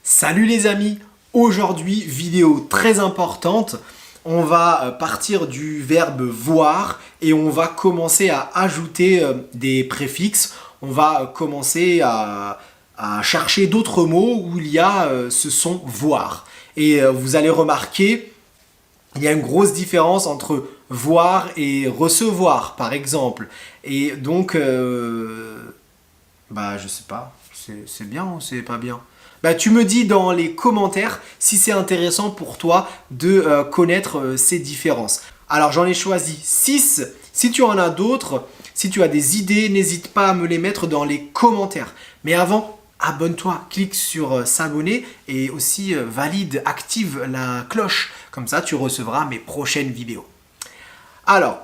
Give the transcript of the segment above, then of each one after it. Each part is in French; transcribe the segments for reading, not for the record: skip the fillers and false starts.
Salut les amis, aujourd'hui vidéo très importante, on va partir du verbe voir et on va commencer à ajouter des préfixes, on va commencer à chercher d'autres mots où il y a ce son voir. Et vous allez remarquer, il y a une grosse différence entre voir et recevoir par exemple. Et donc, je sais pas, c'est bien ou c'est pas bien? Tu me dis dans les commentaires si c'est intéressant pour toi de connaître ces différences. Alors j'en ai choisi 6. Si tu en as d'autres, si tu as des idées, n'hésite pas à me les mettre dans les commentaires. Mais avant, abonne-toi, clique sur s'abonner et aussi active la cloche. Comme ça, tu recevras mes prochaines vidéos. Alors,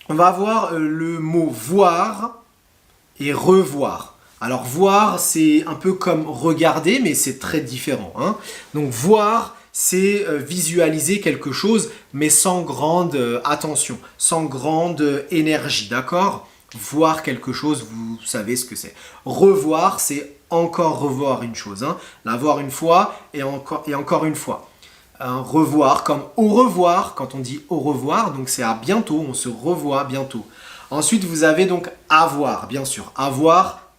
on va voir le mot voir et revoir. Alors voir, c'est un peu comme regarder, mais c'est très différent, hein. Donc voir, c'est visualiser quelque chose, mais sans grande attention, sans grande énergie, d'accord? Voir quelque chose, vous savez ce que c'est. Revoir, c'est encore revoir une chose, hein. La voir une fois et encore une fois. Revoir comme au revoir, quand on dit au revoir, donc c'est à bientôt, on se revoit bientôt. Ensuite, vous avez donc avoir, bien sûr.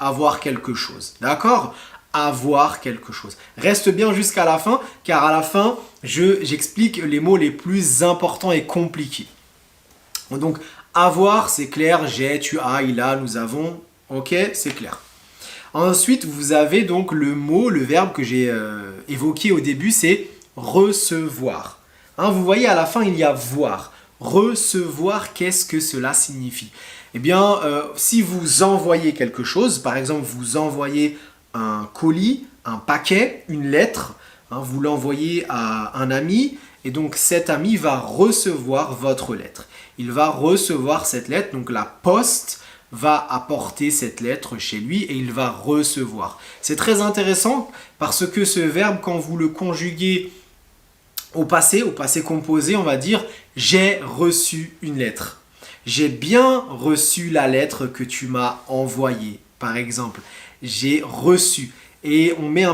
Avoir quelque chose, d'accord? Avoir quelque chose. Reste bien jusqu'à la fin, car à la fin, j'explique les mots les plus importants et compliqués. Donc, avoir, c'est clair, j'ai, tu as, il a, nous avons, ok, c'est clair. Ensuite, vous avez donc le mot, le verbe que j'ai évoqué au début, c'est recevoir. Hein, vous voyez, à la fin, il y a voir. Recevoir, qu'est-ce que cela signifie? Eh bien, si vous envoyez quelque chose, par exemple, vous envoyez un colis, un paquet, une lettre, hein, vous l'envoyez à un ami, et donc cet ami va recevoir votre lettre. Il va recevoir cette lettre, donc la poste va apporter cette lettre chez lui et il va recevoir. C'est très intéressant parce que ce verbe, quand vous le conjuguez au passé composé, on va dire « j'ai reçu une lettre ». J'ai bien reçu la lettre que tu m'as envoyée, par exemple. J'ai reçu. Et on met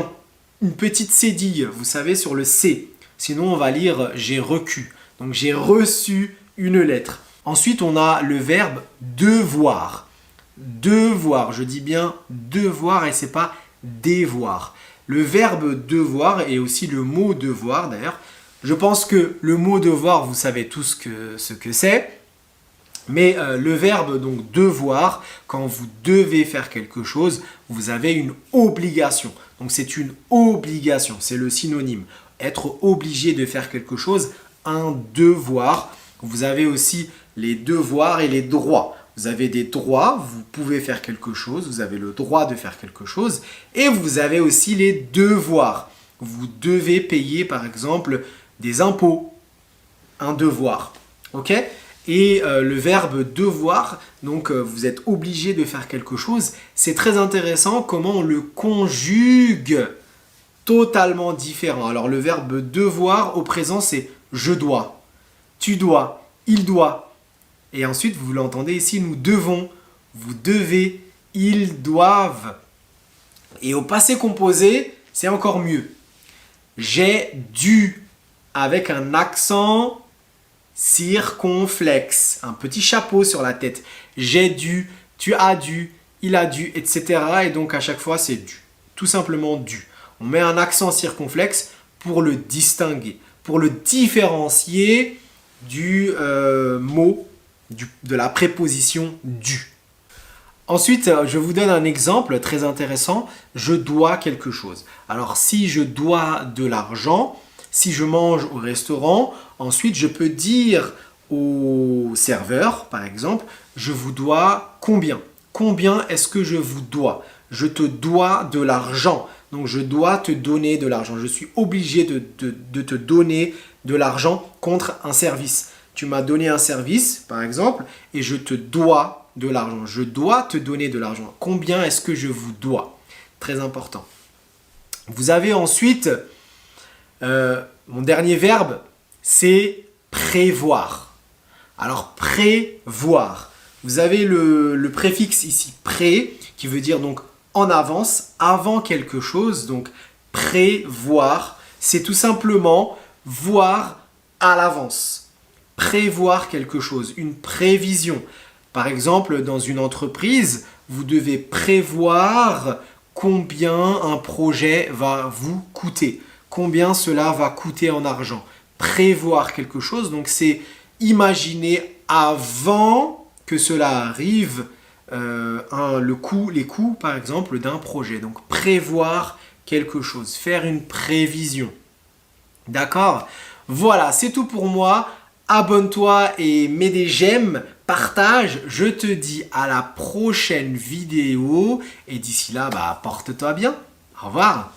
une petite cédille, vous savez, sur le C. Sinon, on va lire j'ai reçu. Donc, j'ai reçu une lettre. Ensuite, on a le verbe devoir. Devoir, je dis bien devoir et c'est pas dévoir. Le verbe devoir et aussi le mot devoir d'ailleurs. Je pense que le mot devoir, vous savez tous ce que c'est. Mais le verbe donc devoir, quand vous devez faire quelque chose, vous avez une obligation. Donc c'est une obligation, c'est le synonyme. Être obligé de faire quelque chose, un devoir. Vous avez aussi les devoirs et les droits. Vous avez des droits, vous pouvez faire quelque chose, vous avez le droit de faire quelque chose. Et vous avez aussi les devoirs. Vous devez payer par exemple des impôts, un devoir. Ok ? Et le verbe devoir, donc vous êtes obligé de faire quelque chose. C'est très intéressant comment on le conjugue totalement différent. Alors le verbe devoir au présent c'est je dois, tu dois, il doit. Et ensuite vous l'entendez ici, nous devons, vous devez, ils doivent. Et au passé composé, c'est encore mieux. J'ai dû avec un accent circonflexe, un petit chapeau sur la tête. J'ai dû, tu as dû, il a dû, etc. Et donc à chaque fois c'est dû. Tout simplement dû. On met un accent circonflexe pour le distinguer, pour le différencier du mot, de la préposition dû. Ensuite, je vous donne un exemple très intéressant. Je dois quelque chose. Alors si je dois de l'argent, si je mange au restaurant, ensuite je peux dire au serveur, par exemple, je vous dois combien? Combien est-ce que je vous dois? Je te dois de l'argent. Donc je dois te donner de l'argent. Je suis obligé de te donner de l'argent contre un service. Tu m'as donné un service, par exemple, et je te dois de l'argent. Je dois te donner de l'argent. Combien est-ce que je vous dois? Très important. Vous avez ensuite... mon dernier verbe, c'est prévoir. Alors, prévoir. Vous avez le préfixe ici, pré, qui veut dire donc en avance, avant quelque chose. Donc, Prévoir, c'est tout simplement voir à l'avance. Prévoir quelque chose, une prévision. Par exemple, dans une entreprise, vous devez prévoir combien un projet va vous coûter, combien cela va coûter en argent. Prévoir quelque chose, donc c'est imaginer avant que cela arrive les coûts par exemple d'un projet. Donc prévoir quelque chose, faire une prévision. D'accord? Voilà, c'est tout pour moi. Abonne-toi et mets des j'aime, partage. Je te dis à la prochaine vidéo. Et d'ici là, porte-toi bien. Au revoir.